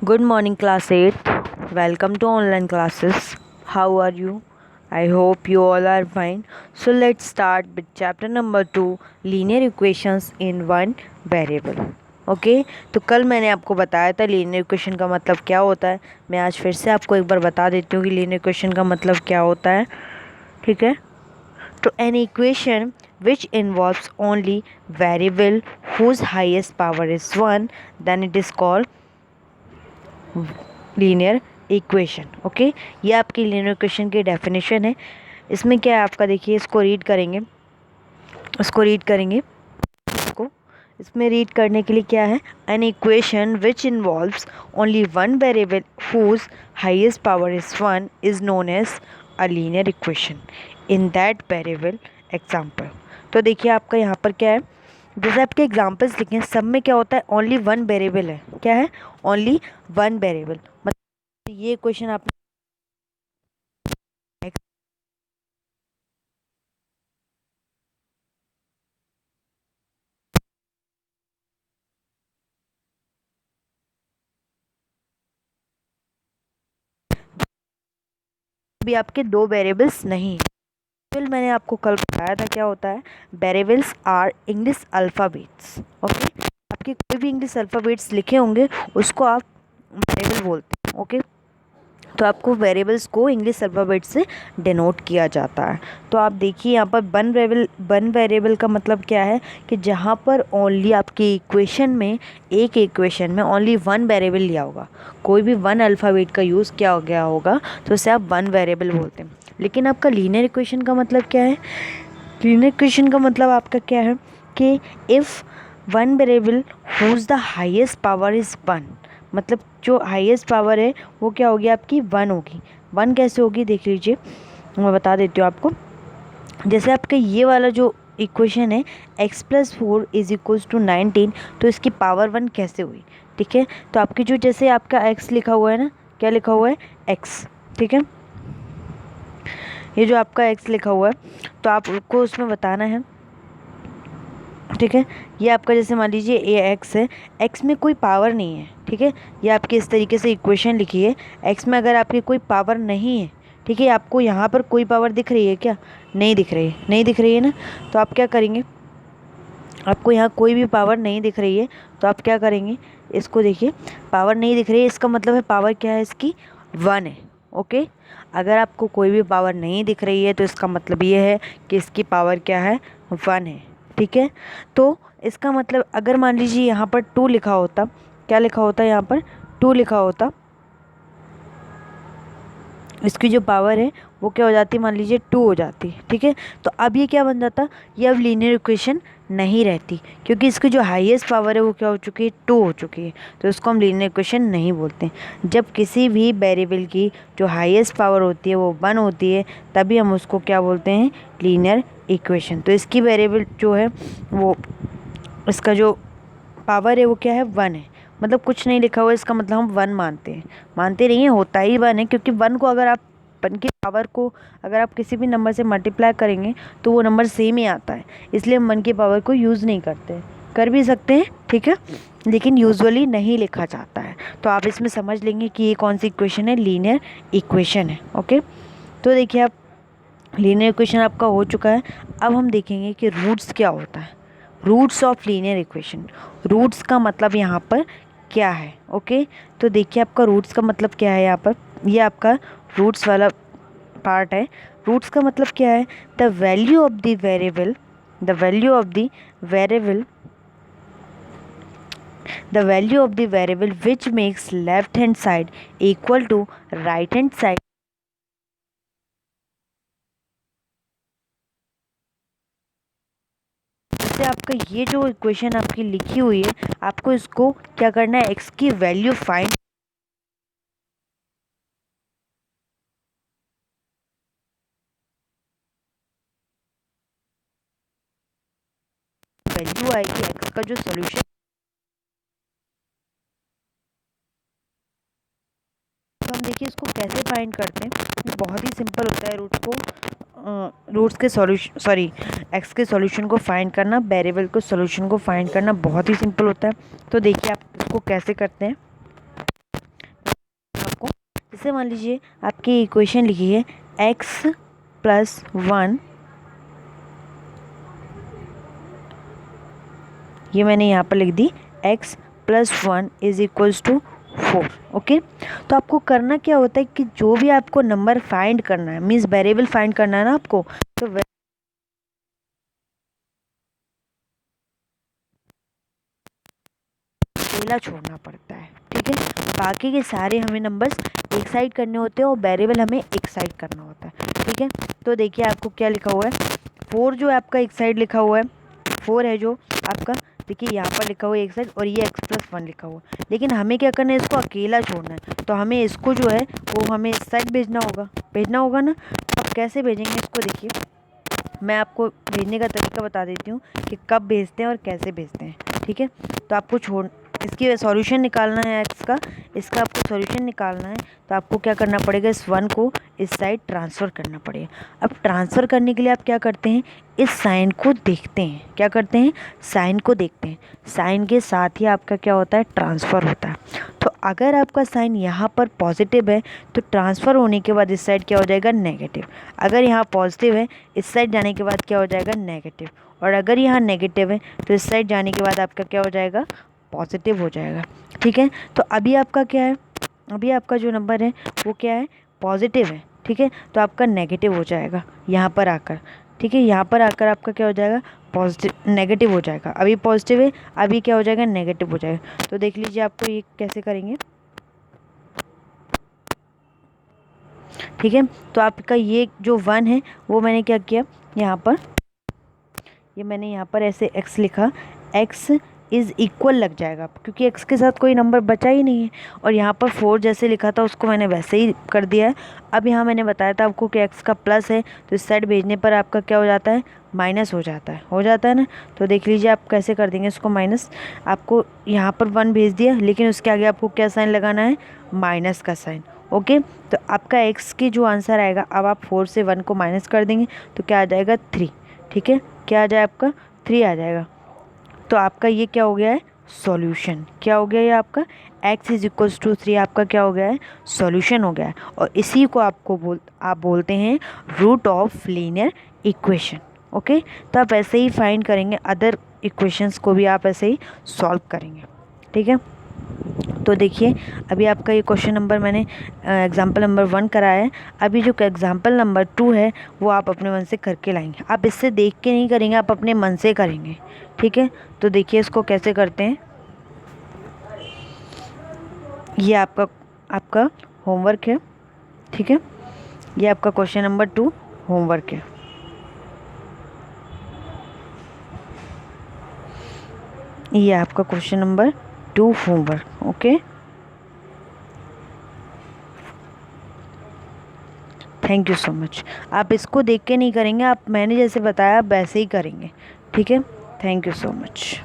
Good morning, class 8. Welcome to online classes. How are you? I hope you all are fine. So, let's start with chapter number 2 linear equations in one variable. Okay तो कल मैंने आपको बताया था linear equation का मतलब क्या होता है। मैं आज फिर से आपको एक बार बता देती हूँ कि लीनियर इक्वेशन का मतलब क्या होता है। ठीक है, तो an equation which involves only variable whose highest power is 1, then it is called linear equation. Okay, ये आपकी लीनियर इक्वेशन की डेफिनेशन है। इसमें क्या है आपका, देखिए इसको रीड करेंगे, इसको इसमें रीड करने के लिए क्या है, an equation which involves only one variable whose highest power is 1 is known as a linear equation in that variable example. तो देखिए आपका यहाँ पर क्या है, जैसे आपके एग्जाम्पल्स लिखे हैं सब में क्या होता है, ओनली वन वेरिएबल है। क्या है? Only one variable. मतलब ये क्वेश्चन आप भी आपके दो वेरिएबल्स नहीं। फिर मैंने आपको कल बताया था क्या होता है, variables are English alphabets. Okay, आपके कोई भी इंग्लिश अल्फ़ाबेट्स लिखे होंगे उसको आप वेरिएबल बोलते हैं। ओके, तो आपको वेरिएबल्स को इंग्लिश अल्फ़ाबेट से डिनोट किया जाता है। तो आप देखिए यहाँ पर वन वेरिएबल का मतलब क्या है कि जहाँ पर ओनली आपकी इक्वेशन में, एक इक्वेशन में ओनली वन वेरिएबल लिया होगा, कोई भी वन अल्फ़ाबेट का यूज़ किया गया होगा तो उसे आप वन वेरिएबल बोलते हैं। लेकिन आपका लीनियर इक्वेशन का मतलब क्या है, लीनियर इक्वेशन का मतलब आपका क्या है कि if one variable whose the highest power is 1, मतलब जो हाईएस्ट पावर है वो क्या होगी आपकी, 1 होगी। 1 कैसे होगी देख लीजिए, मैं बता देती हूँ आपको। जैसे आपका ये वाला जो इक्वेशन है x+4 इज इक्वल्स टू 19, तो इसकी पावर 1 कैसे हुई। ठीक है, तो आपकी जो जैसे आपका x लिखा हुआ है ना, क्या लिखा हुआ है, x। ठीक है, ये जो आपका x लिखा हुआ है तो आपको उसमें बताना है। ठीक है, ये आपका जैसे मान लीजिए ये x है, x में कोई पावर नहीं है। ठीक है, ये आपकी इस तरीके से इक्वेशन लिखी है, x में अगर आपकी कोई पावर नहीं है, ठीक है, आपको यहाँ पर कोई पावर दिख रही है क्या, नहीं दिख रही है, नहीं दिख रही है ना, तो आप क्या करेंगे, आपको यहाँ कोई भी पावर नहीं दिख रही है तो आप क्या करेंगे, इसको देखिए, पावर नहीं दिख रही है इसका मतलब है पावर क्या है इसकी, 1 है। ओके, अगर आपको कोई भी पावर नहीं दिख रही है तो इसका मतलब ये है कि इसकी पावर क्या है, 1 है। ठीक है, तो इसका मतलब अगर मान लीजिए यहाँ पर 2 लिखा होता, क्या लिखा होता, यहाँ पर 2 लिखा होता, इसकी जो पावर है वो क्या हो जाती, मान लीजिए 2 हो जाती। ठीक है, तो अब ये क्या बन जाता, ये अब लीनियर इक्वेशन नहीं रहती, क्योंकि इसकी जो हाईएस्ट पावर है वो क्या हो चुकी है, 2 हो चुकी है, तो इसको हम लीनियर इक्वेशन नहीं बोलते। जब किसी भी वेरिएबल की जो हाईएस्ट पावर होती है वो 1 होती है, तभी हम उसको क्या बोलते हैं, लीनियर इक्वेशन। तो इसकी वेरिएबल जो है वो, इसका जो पावर है वो क्या है, 1 है। मतलब कुछ नहीं लिखा हुआ इसका मतलब हम 1 मानते हैं, मानते नहीं है, होता ही 1 है, क्योंकि 1 को अगर आप, 1 की पावर को अगर आप किसी भी नंबर से मल्टीप्लाई करेंगे तो वो नंबर सेम ही आता है, इसलिए हम 1 की पावर को यूज़ नहीं करते। कर भी सकते हैं, ठीक है, लेकिन यूजुअली नहीं लिखा जाता है। तो आप इसमें समझ लेंगे कि ये कौन सी इक्वेशन है, लीनियर इक्वेशन है। ओके, तो देखिए आप, लीनियर इक्वेशन आपका हो चुका है। अब हम देखेंगे कि रूट्स क्या होता है, roots of linear equation. Roots का मतलब यहाँ पर क्या है। ओके, तो देखिए आपका रूट्स का मतलब क्या है, यहाँ पर ये आपका रूट्स वाला पार्ट है। रूट्स का मतलब क्या है, the value of the variable, the value of the variable, the value of the variable which makes left hand side equal to right hand side. जैसे आपका ये जो इक्वेशन आपकी लिखी हुई है, आपको इसको क्या करना है, एक्स की वैल्यू फाइंड, वैल्यू आएगी एक्स का जो सोल्यूशन। तो हम देखिए इसको कैसे फाइंड करते हैं, ये बहुत ही सिंपल होता है। रूट्स को, रूट्स के सॉल्यूशन, सॉरी, एक्स के सॉल्यूशन को फाइंड करना, वेरिएबल को सॉल्यूशन को फाइंड करना बहुत ही सिंपल होता है। तो देखिए आप इसको कैसे करते हैं, जैसे मान लीजिए आपकी इक्वेशन लिखी है x+1, ये मैंने यहाँ पर लिख दी x+1 is equals to 4। Okay, तो आपको करना क्या होता है कि जो भी आपको नंबर फाइंड करना है, मीन्स वेरिएबल फाइंड करना है ना आपको, तो अकेला छोड़ना पड़ता है। ठीक है, बाकी के सारे हमें नंबर्स एक साइड करने होते हैं और वेरिएबल हमें एक साइड करना होता है। ठीक है, तो देखिए आपको क्या लिखा हुआ है, 4 जो आपका एक साइड लिखा हुआ है, 4 है जो आपका, देखिए यहाँ पर लिखा हुआ है एक साइड, और ये x+1 लिखा हुआ है। लेकिन हमें क्या करना है, इसको अकेला छोड़ना है, तो हमें इसको जो है वो हमें इस साइड भेजना होगा ना। अब कैसे भेजेंगे इसको, देखिए मैं आपको भेजने का तरीका बता देती हूँ कि कब भेजते हैं और कैसे भेजते हैं। ठीक है, तो आपको इसकी सॉल्यूशन निकालना है एक्स का, इसका आपको सॉल्यूशन निकालना है, तो आपको क्या करना पड़ेगा, इस 1 को इस साइड ट्रांसफ़र करना पड़ेगा। अब ट्रांसफ़र करने के लिए आप क्या करते हैं, इस साइन को देखते हैं, क्या करते हैं, साइन को देखते हैं, साइन के साथ ही आपका क्या होता है, ट्रांसफ़र होता है। तो अगर आपका साइन यहाँ पर पॉजिटिव है तो ट्रांसफ़र होने के बाद इस साइड क्या हो जाएगा, नेगेटिव। अगर यहाँ पॉजिटिव है, इस साइड जाने के बाद क्या हो जाएगा, नेगेटिव। और अगर यहाँ नेगेटिव है तो इस साइड जाने के बाद आपका क्या हो जाएगा, पॉजिटिव हो जाएगा। ठीक है, तो अभी आपका क्या है, अभी आपका जो नंबर है वो क्या है, पॉजिटिव है। ठीक है, तो आपका नेगेटिव हो जाएगा यहाँ पर आकर। ठीक है, यहाँ पर आकर आपका क्या हो जाएगा, पॉजिटिव, नेगेटिव हो जाएगा। अभी पॉजिटिव है, अभी क्या हो जाएगा, नेगेटिव हो जाएगा। तो देख लीजिए आपको ये कैसे करेंगे। ठीक है, तो आपका ये जो 1 है वो मैंने क्या किया, यहाँ पर ये मैंने यहाँ पर ऐसे x लिखा, x इज़ इक्वल लग जाएगा क्योंकि x के साथ कोई नंबर बचा ही नहीं है। और यहाँ पर 4 जैसे लिखा था उसको मैंने वैसे ही कर दिया है। अब यहाँ मैंने बताया था आपको कि x का प्लस है तो इस साइड भेजने पर आपका क्या हो जाता है, माइनस हो जाता है ना। तो देख लीजिए आप कैसे कर देंगे इसको माइनस। आपको यहाँ पर 1 भेज दिया, लेकिन उसके आगे आपको क्या साइन लगाना है, माइनस का साइन। ओके, तो आपका x की जो आंसर आएगा, अब आप 4 से 1 को माइनस कर देंगे तो क्या आ जाएगा, 3। ठीक है, क्या आ जाए आपका, 3 आ जाएगा। तो आपका ये क्या हो गया है, सॉल्यूशन। क्या हो गया ये आपका, x इज इक्वल्स टू 3 आपका क्या हो गया है, सॉल्यूशन हो गया है। और इसी को आप बोलते हैं root of linear equation. Okay, तो आप ऐसे ही फाइंड करेंगे, अदर इक्वेशंस को भी आप ऐसे ही सॉल्व करेंगे। ठीक है, तो देखिए अभी आपका ये क्वेश्चन नंबर मैंने एग्जाम्पल नंबर 1 कराया है। अभी जो एग्जाम्पल नंबर 2 है वो आप अपने मन से करके लाएंगे। आप इससे देख के नहीं करेंगे, आप अपने मन से करेंगे। ठीक है, तो देखिए इसको कैसे करते हैं। ये आपका होमवर्क है। ठीक है, ये आपका क्वेश्चन नंबर 2 होमवर्क है। ये आपका question number 2 homework. Okay, thank you so much. आप इसको देख के नहीं करेंगे, आप मैंने जैसे बताया वैसे ही करेंगे। ठीक है, थैंक यू सो मच।